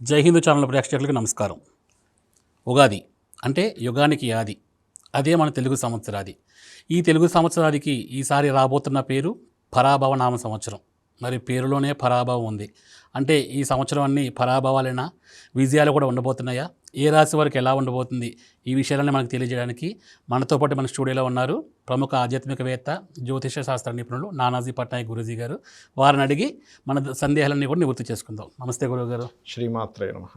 జై హిందూ ఛానల్ ప్రేక్షకులకు నమస్కారం. ఉగాది అంటే యుగానికి యాది, అదే మన తెలుగు సంవత్సరాది. ఈ తెలుగు సంవత్సరాదికి ఈసారి రాబోతున్న పేరు పరాభవ నామ సంవత్సరం. మరి పేరులోనే పరాభవం ఉంది. అంటే ఈ సంవత్సరం అన్ని పరాభవాలైనా విజయాలు కూడా ఉండబోతున్నాయా? ఏ రాశి వారికి ఎలా ఉండబోతుంది? ఈ విషయాలన్నీ మనకు తెలియజేయడానికి మనతో పాటు మన స్టూడియోలో ఉన్నారు ప్రముఖ ఆధ్యాత్మికవేత్త, జ్యోతిష శాస్త్ర నిపుణులు నానాజీ పట్నాయక్ గురూజీ గారు. వారిని అడిగి మన సందేహాలన్నీ కూడా నివృత్తి చేసుకుందాం. నమస్తే గురువుగారు. శ్రీమాత్రే నమః.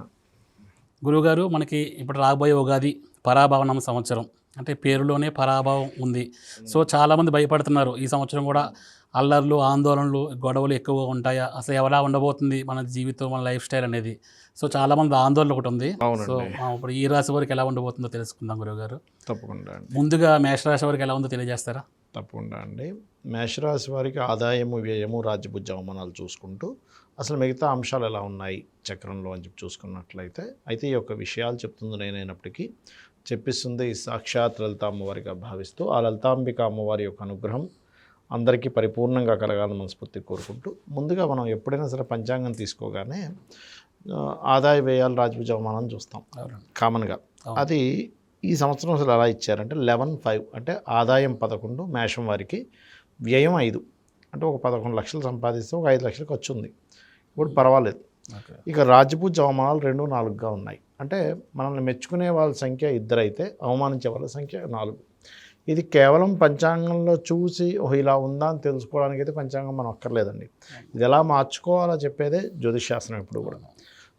గురువుగారు, మనకి ఇప్పుడు రాబోయే ఉగాది పరాభవనామ సంవత్సరం. అంటే పేరులోనే పరాభవం ఉంది. సో చాలామంది భయపడుతున్నారు, ఈ సంవత్సరం కూడా అల్లర్లు, ఆందోళనలు, గొడవలు ఎక్కువగా ఉంటాయా, అసలు ఎలా ఉండబోతుంది మన జీవితం, మన లైఫ్ స్టైల్ అనేది. సో చాలామంది ఆందోళన ఒకటి ఉంది. సో ఇప్పుడు ఈ రాశి వారికి ఎలా ఉండబోతుందో తెలుసుకుందాం గురువుగారు. తప్పకుండా అండి. ముందుగా మేషరాశి వారికి ఎలా ఉందో తెలియజేస్తారా? తప్పకుండా అండి. మేషరాశి వారికి ఆదాయము, వ్యయము, రాజ్యభుజ అవమానాలు చూసుకుంటూ అసలు మిగతా అంశాలు ఎలా ఉన్నాయి చక్రంలో అని చెప్పి చూసుకున్నట్లయితే, అయితే ఈ యొక్క విషయాలు చెప్తుంది నేనైనప్పటికీ చెప్పిస్తుంది సాక్షాత్ లలిత అమ్మవారిగా భావిస్తూ, ఆ లలితాంబిక అమ్మవారి యొక్క అనుగ్రహం అందరికీ పరిపూర్ణంగా కలగాలని మనస్ఫూర్తిగా కోరుకుంటూ, ముందుగా మనం ఎప్పుడైనా సరే పంచాంగం తీసుకోగానే ఆదాయ వ్యయాలు, రాజ్యభుజ అవమానం చూస్తాం కామన్గా. అది ఈ సంవత్సరం అసలు ఎలా ఇచ్చారంటే 11/5 అంటే ఆదాయం 11 మేషం వారికి, వ్యయం 5 అంటే ఒక 11 లక్షలు సంపాదిస్తే ఒక 5 లక్షలు ఖర్చు ఉంది. ఇప్పుడు పర్వాలేదు. ఇక రాజ్యభుజ అవమానాలు 2, 4గా ఉన్నాయి. అంటే మనల్ని మెచ్చుకునే వాళ్ళ సంఖ్య 2 అయితే అవమానించే వాళ్ళ సంఖ్య 4. ఇది కేవలం పంచాంగంలో చూసి ఇలా ఉందా అని తెలుసుకోవడానికి అయితే పంచాంగం మనం అక్కర్లేదండి. ఇది ఎలా మార్చుకోవాలో చెప్పేదే జ్యోతిషాస్త్రం ఎప్పుడు కూడా.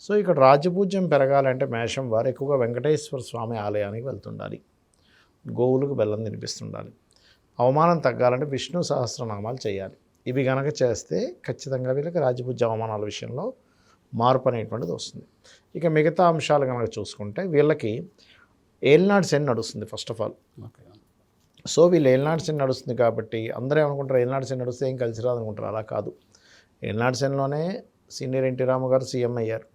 సో ఇక్కడ రాజ్యపూజ్యం పెరగాలంటే మేషం వారు ఎక్కువగా వెంకటేశ్వర స్వామి ఆలయానికి వెళ్తుండాలి, గోవులకు బెల్లం తినిపిస్తుండాలి. అవమానం తగ్గాలంటే విష్ణు సహస్రనామాలు చేయాలి. ఇవి కనుక చేస్తే ఖచ్చితంగా వీళ్ళకి రాజ్యపూజ్య అవమానాల విషయంలో మార్పు అనేటువంటిది వస్తుంది. ఇక మిగతా అంశాలు కనుక చూసుకుంటే వీళ్ళకి ఏలినాడు శని నడుస్తుంది ఫస్ట్ ఆఫ్ ఆల్. సో వీళ్ళు ఏలినాడు శని నడుస్తుంది కాబట్టి అందరూ ఏమనుకుంటారు, ఏలినాడు శని నడుస్తే ఏం కలిసి రాదనుకుంటారు. అలా కాదు. ఏలినాడు శనిలోనే సీనియర్ ఎన్టీ రామ గారు సీఎం అయ్యారు.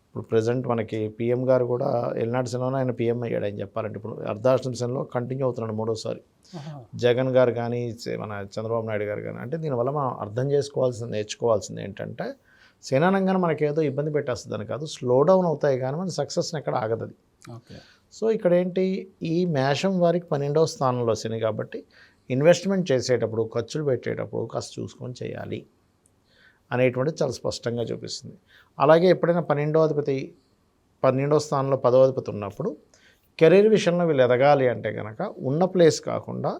ఇప్పుడు ప్రజెంట్ మనకి పీఎం గారు కూడా ఏలినాడు శనిలోనే ఆయన పీఎం అయ్యాడు అని చెప్పాలంటే. ఇప్పుడు అర్ధాష్టమి శనిలో కంటిన్యూ అవుతున్నాడు 3వసారి. జగన్ గారు కానీ మన చంద్రబాబు నాయుడు గారు కానీ. అంటే దీనివల్ల మనం అర్థం చేసుకోవాల్సింది, నేర్చుకోవాల్సింది ఏంటంటే, శనానంగానే మనకేదో ఇబ్బంది పెట్టేస్తుందని కాదు, స్లో డౌన్ అవుతాయి కానీ మన సక్సెస్ని ఎక్కడ ఆగదు. సో ఇక్కడ ఏంటి, ఈ మేషం వారికి 12వ స్థానంలో శని కాబట్టి ఇన్వెస్ట్మెంట్ చేసేటప్పుడు, ఖర్చులు పెట్టేటప్పుడు కాస్త చూసుకొని చేయాలి అనేటువంటిది చాలా స్పష్టంగా చూపిస్తుంది. అలాగే ఎప్పుడైనా 12వ స్థానంలో 10వ అధిపతి ఉన్నప్పుడు కెరీర్ విషయంలో వీళ్ళు ఎదగాలి అంటే కనుక ఉన్న ప్లేస్ కాకుండా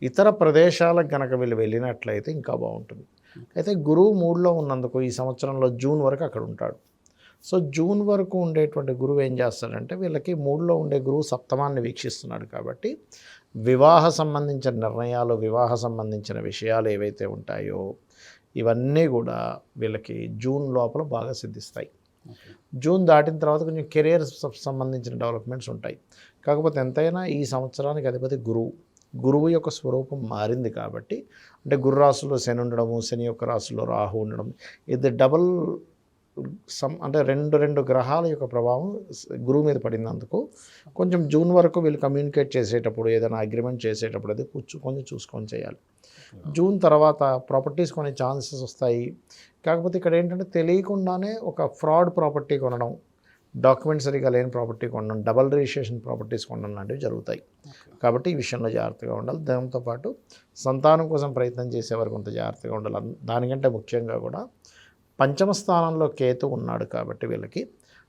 ఇతర ప్రదేశాలకు కనుక వీళ్ళు వెళ్ళినట్లయితే ఇంకా బాగుంటుంది. అయితే గురువు 3లో ఉన్నందుకు ఈ సంవత్సరంలో జూన్ వరకు అక్కడ ఉంటాడు. సో జూన్ వరకు ఉండేటువంటి గురువు ఏం చేస్తాడంటే, వీళ్ళకి 3లో ఉండే గురువు సప్తమాన్ని వీక్షిస్తున్నాడు కాబట్టి వివాహ సంబంధించిన నిర్ణయాలు, వివాహ సంబంధించిన విషయాలు ఏవైతే ఉంటాయో ఇవన్నీ కూడా వీళ్ళకి జూన్ లోపల బాగా సిద్ధిస్తాయి. జూన్ దాటిన తర్వాత కొంచెం కెరియర్ సంబంధించిన డెవలప్మెంట్స్ ఉంటాయి. కాకపోతే ఎంతైనా ఈ సంవత్సరానికి అధిపతి గురువు యొక్క స్వరూపం మారింది కాబట్టి, అంటే గురు రాశిలో శని ఉండడము, శని యొక్క రాశిలో రాహు ఉండడం, ఇది డబల్ అంటే రెండు గ్రహాల యొక్క ప్రభావం గురువు మీద పడినందుకు కొంచెం జూన్ వరకు వీళ్ళు కమ్యూనికేట్ చేసేటప్పుడు, ఏదైనా అగ్రిమెంట్ చేసేటప్పుడు అది కొంచెం చూసుకొని చేయాలి. జూన్ తర్వాత ప్రాపర్టీస్ కొనే ఛాన్సెస్ వస్తాయి. కాకపోతే ఇక్కడ ఏంటంటే తెలియకుండానే ఒక ఫ్రాడ్ ప్రాపర్టీ కొనడం, డాక్యుమెంట్స్ సరిగా లేని ప్రాపర్టీ కొనడం, డబల్ రిజిస్ట్రేషన్ ప్రాపర్టీస్ కొనడం లాంటివి జరుగుతాయి. కాబట్టి ఈ విషయంలో జాగ్రత్తగా ఉండాలి. దాంతోపాటు సంతానం కోసం ప్రయత్నం చేసేవారు కొంత జాగ్రత్తగా ఉండాలి. దానికంటే ముఖ్యంగా కూడా 5వ స్థానంలో కేతు ఉన్నాడు కాబట్టి వీళ్ళకి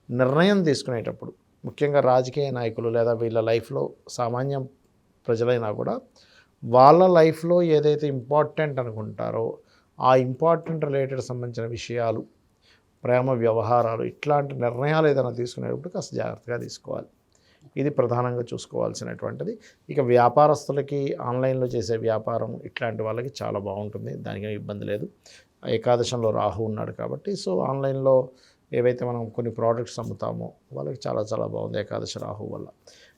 నిర్ణయం తీసుకునేటప్పుడు, ముఖ్యంగా రాజకీయ నాయకులు లేదా వీళ్ళ లైఫ్లో సామాన్య ప్రజలైనా కూడా వాళ్ళ లైఫ్లో ఏదైతే ఇంపార్టెంట్ అనుకుంటారో ఆ ఇంపార్టెంట్ రిలేటెడ్ సంబంధించిన విషయాలు, ప్రేమ వ్యవహారాలు, ఇట్లాంటి నిర్ణయాలు ఏదైనా తీసుకునేటప్పుడు కాస్త జాగ్రత్తగా తీసుకోవాలి. ఇది ప్రధానంగా చూసుకోవాల్సినటువంటిది. ఇక వ్యాపారస్తులకి ఆన్లైన్లో చేసే వ్యాపారం ఇట్లాంటి వాళ్ళకి చాలా బాగుంటుంది, దానికి ఇబ్బంది లేదు. ఏకాదశంలో రాహు ఉన్నాడు కాబట్టి సో ఆన్లైన్లో ఏవైతే మనం కొన్ని ప్రోడక్ట్స్ అమ్ముతామో వాళ్ళకి చాలా చాలా బాగుంది ఏకాదశ రాహు వల్ల.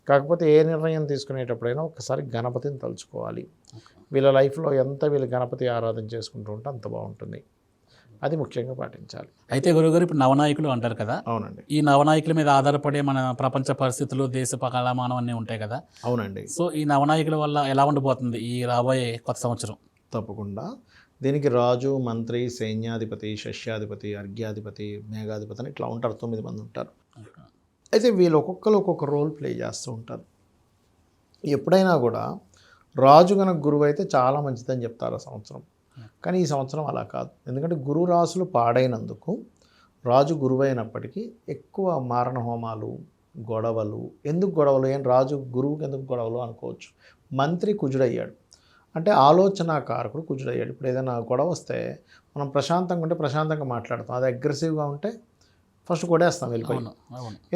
కాకపోతే ఏ నిర్ణయం తీసుకునేటప్పుడైనా ఒకసారి గణపతిని తలుచుకోవాలి. వీళ్ళ లైఫ్లో ఎంత వీళ్ళు గణపతి ఆరాధన చేసుకుంటూ ఉంటే అంత బాగుంటుంది. అది ముఖ్యంగా పాటించాలి. అయితే గురువుగారు, ఇప్పుడు నవనాయకులు అంటారు కదా. అవునండి. ఈ నవనాయకుల మీద ఆధారపడే మన ప్రపంచ పరిస్థితులు, దేశ కాలమానం అన్నీ ఉంటాయి కదా. అవునండి. సో ఈ నవనాయకుల వల్ల ఎలా ఉండబోతుంది ఈ రాబోయే కొత్త సంవత్సరం? తప్పకుండా దీనికి రాజు, మంత్రి, సైన్యాధిపతి, షష్యాధిపతి, అర్ఘ్యాధిపతి, మేఘాధిపతి అని ఇట్లా ఉంటారు, 9 మంది ఉంటారు. అయితే వీళ్ళు ఒక్కొక్కరు ఒక్కొక్క రోల్ ప్లే చేస్తూ ఉంటారు. ఎప్పుడైనా కూడా రాజు గనక గురువు అయితే చాలా మంచిదని చెప్తారు ఆ సంవత్సరం. కానీ ఈ సంవత్సరం అలా కాదు. ఎందుకంటే గురు రాసులు పాడైనందుకు రాజు గురువు అయినప్పటికీ ఎక్కువ మారణ హోమాలు, గొడవలు. ఎందుకు గొడవలు? రాజు గురువుకి ఎందుకు గొడవలు అనుకోవచ్చు. మంత్రి కుజుడయ్యాడు అంటే ఆలోచనాకారకుడు కుజుడయ్యాడు. ఇప్పుడు ఏదైనా గొడవ వస్తే మనం ప్రశాంతంగా ఉంటే ప్రశాంతంగా మాట్లాడతాం, అది అగ్రెసివ్గా ఉంటే ఫస్ట్ కొడేస్తాం వెళ్ళిపోయి.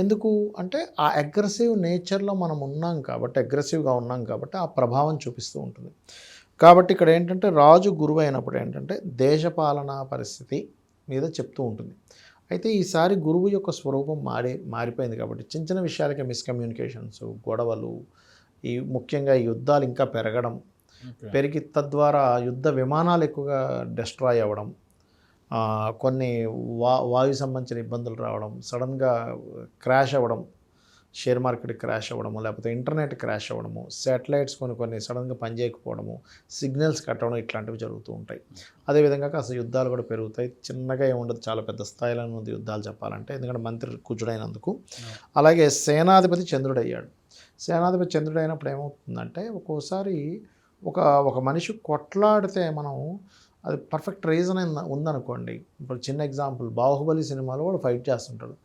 ఎందుకు అంటే ఆ అగ్రెసివ్ నేచర్లో మనం ఉన్నాం కాబట్టి, అగ్రెసివ్గా ఉన్నాం కాబట్టి ఆ ప్రభావం చూపిస్తూ ఉంటుంది. కాబట్టి ఇక్కడ ఏంటంటే రాజు గురువు అయినప్పుడు ఏంటంటే దేశపాలనా పరిస్థితి మీద చెప్తూ ఉంటుంది. అయితే ఈసారి గురువు యొక్క స్వరూపం మారిపోయింది కాబట్టి చిన్న చిన్న విషయాలకే మిస్కమ్యూనికేషన్స్, గొడవలు, ఈ ముఖ్యంగా యుద్ధాలు ఇంకా పెరిగి తద్వారా యుద్ధ విమానాలు ఎక్కువగా డిస్ట్రాయ్ అవ్వడం, కొన్ని వాయు సంబంధించిన ఇబ్బందులు రావడం, సడన్గా క్రాష్ అవ్వడం, షేర్ మార్కెట్ క్రాష్ అవ్వడము, లేకపోతే ఇంటర్నెట్ క్రాష్ అవ్వడము, శాటిలైట్స్ కొన్ని సడన్గా పనిచేయకపోవడము, సిగ్నల్స్ కట్ అవ్వడం, ఇట్లాంటివి జరుగుతూ ఉంటాయి. అదేవిధంగా కాస్త యుద్ధాలు కూడా పెరుగుతాయి. చిన్నగా ఏముండదు, చాలా పెద్ద స్థాయిలో ఉంది యుద్ధాలు చెప్పాలంటే, ఎందుకంటే మంత్రి కుజుడైనందుకు. అలాగే సేనాధిపతి చంద్రుడయ్యాడు. సేనాధిపతి చంద్రుడైనప్పుడు ఏమవుతుందంటే ఒక్కోసారి ఒక మనిషి కొట్లాడితే మనం అది పర్ఫెక్ట్ రీజన్ ఉందనుకోండి. ఇప్పుడు చిన్న ఎగ్జాంపుల్, బాహుబలి సినిమాలో వాడు ఫైట్ చేస్తుంటాడు,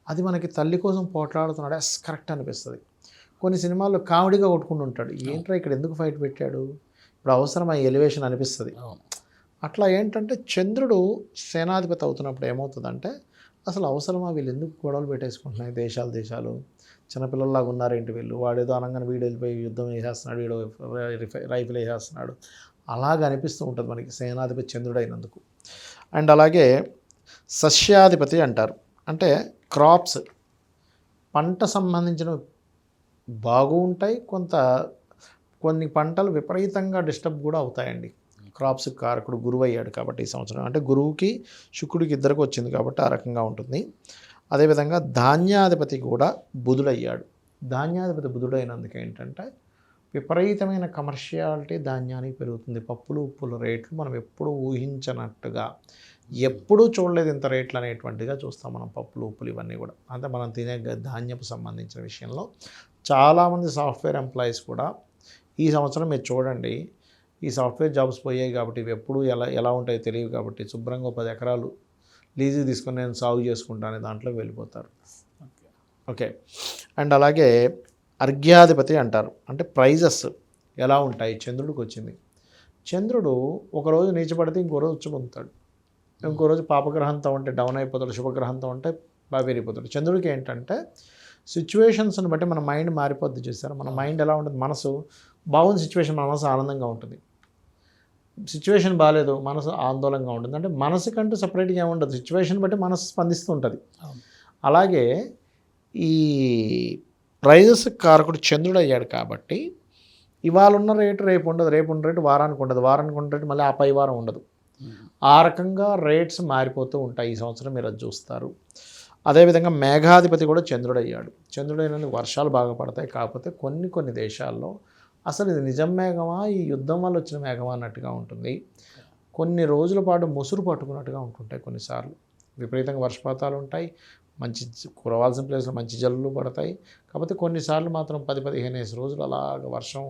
అది మనకి తల్లి కోసం పోట్లాడుతున్నాడు కరెక్ట్ అనిపిస్తుంది. కొన్ని సినిమాల్లో కామెడీగా కొట్టుకుంటూ ఉంటాడు, ఏంట్రా ఇక్కడ ఎందుకు ఫైట్ పెట్టాడు, ఇప్పుడు అవసరమా ఎలివేషన్ అనిపిస్తుంది. అట్లా ఏంటంటే చంద్రుడు సేనాధిపతి అవుతున్నప్పుడు ఏమవుతుందంటే అసలు అవసరమా, వీళ్ళు ఎందుకు గొడవలు పెట్టేసుకుంటున్నాయి దేశాలు, చిన్నపిల్లల్లాగా ఉన్నారేంటి వీళ్ళు, వాడేదో అనగానే వీడు వెళ్ళిపోయి యుద్ధం వేసేస్తున్నాడు, వీడు రైఫిల్ వేసేస్తున్నాడు, అలాగ అనిపిస్తూ ఉంటుంది మనకి సేనాధిపతి చంద్రుడైనందుకు. అండ్ అలాగే సస్యాధిపతి అంటారు, అంటే క్రాప్స్, పంట సంబంధించిన బాగు ఉంటాయి, కొన్ని పంటలు విపరీతంగా డిస్టర్బ్ కూడా అవుతాయండి. క్రాప్స్ కారకుడు గురువు అయ్యాడు కాబట్టి ఈ సంవత్సరం, అంటే గురువుకి శుక్రుడికి ఇద్దరికి వచ్చింది కాబట్టి ఆ రకంగా ఉంటుంది. అదేవిధంగా ధాన్యాధిపతి కూడా బుధుడయ్యాడు. ధాన్యాధిపతి బుధుడైనందుకు ఏంటంటే విపరీతమైన కమర్షియాలిటీ ధాన్యానికి పెరుగుతుంది. పప్పులు ఉప్పుల రేట్లు మనం ఎప్పుడూ ఊహించనట్టుగా, ఎప్పుడూ చూడలేదు ఇంత రేట్లు అనేటువంటిగా చూస్తాం మనం, పప్పులు ఉప్పులు ఇవన్నీ కూడా. అంటే మనం తినే ధాన్యపు సంబంధించిన విషయంలో చాలామంది సాఫ్ట్వేర్ ఎంప్లాయీస్ కూడా ఈ సంవత్సరం మీరు చూడండి, ఈ సాఫ్ట్వేర్ జాబ్స్ పోయాయి కాబట్టి ఇవి ఎప్పుడు ఎలా ఉంటాయో తెలియదు కాబట్టి శుభ్రంగా 10 ఎకరాలు లీజు తీసుకొని నేను సాగు చేసుకుంటాను దాంట్లోకి వెళ్ళిపోతారు. ఓకే. అండ్ అలాగే అర్ఘ్యాధిపతి అంటారు, అంటే ప్రైజెస్ ఎలా ఉంటాయి చంద్రుడికి వచ్చింది. చంద్రుడు ఒకరోజు నీచపడితే ఇంకో రోజు ఉచ్చ పొందుతాడు, ఇంకో రోజు పాపగ్రహంతో ఉంటే డౌన్ అయిపోతాడు, శుభగ్రహంతో ఉంటే బాగా పెరిగిపోతాడు. చంద్రుడికి ఏంటంటే సిచ్యువేషన్స్ని బట్టి మన మైండ్ మారిపోద్ది. చూసారు, మన మైండ్ ఎలా ఉంటుంది, మనసు బాగుంది సిచ్యువేషన్, మన మనసు ఆనందంగా ఉంటుంది, సిచ్యువేషన్ బాగాలేదు మనసు ఆందోళనగా ఉంటుంది. అంటే మనసు కంటూ సపరేట్గా ఏముండదు, సిచ్యువేషన్ బట్టి మనసు స్పందిస్తూ ఉంటుంది. అలాగే ఈ ప్రైజెస్ కారకుడు చంద్రుడు అయ్యాడు కాబట్టి ఇవాళ ఉన్న రేటు రేపు ఉండదు, రేపు ఉన్న రేటు వారానికి ఉండదు, వారానికి ఉన్న రేటు మళ్ళీ ఆ పై వారం ఉండదు. ఆ రకంగా రేట్స్ మారిపోతూ ఉంటాయి. ఈ సంవత్సరం మీరు అది చూస్తారు. అదేవిధంగా మేఘాధిపతి కూడా చంద్రుడు అయ్యాడు. చంద్రుడైనందుకు వర్షాలు బాగా పడతాయి. కాకపోతే కొన్ని దేశాల్లో అసలు ఇది నిజం మేఘమా, ఈ యుద్ధం వల్ల వచ్చిన మేఘమా అన్నట్టుగా ఉంటుంది. కొన్ని రోజుల పాటు ముసురు పట్టుకున్నట్టుగా ఉంటుంటాయి. కొన్నిసార్లు విపరీతంగా వర్షపాతాలు ఉంటాయి, మంచి కురవాల్సిన ప్లేస్లో మంచి జల్లులు పడతాయి. కాకపోతే కొన్నిసార్లు మాత్రం 10-15 రోజులు అలాగ వర్షం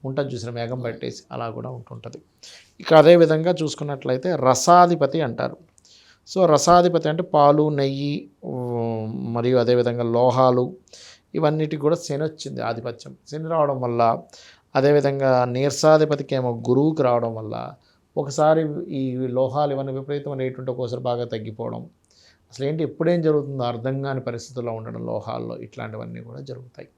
ఉంటుంది, చూసిన మేఘం పట్టేసి అలా కూడా ఉంటుంటుంది. ఇక అదేవిధంగా చూసుకున్నట్లయితే రసాధిపతి అంటారు. సో రసాధిపతి అంటే పాలు, నెయ్యి మరియు అదేవిధంగా లోహాలు, ఇవన్నిటికి కూడా శని వచ్చింది ఆధిపత్యం. శని రావడం వల్ల, అదేవిధంగా నీరసాధిపతికి ఏమో గురువుకి రావడం వల్ల ఒకసారి ఈ లోహాలు ఇవన్నీ విపరీతమైన రేటు ఉంటే ఒక్కోసారి బాగా తగ్గిపోవడం, అసలు ఏంటి ఎప్పుడేం జరుగుతుందో అర్థం కాని పరిస్థితుల్లో ఉండడం లోహాల్లో, ఇట్లాంటివన్నీ కూడా జరుగుతాయి.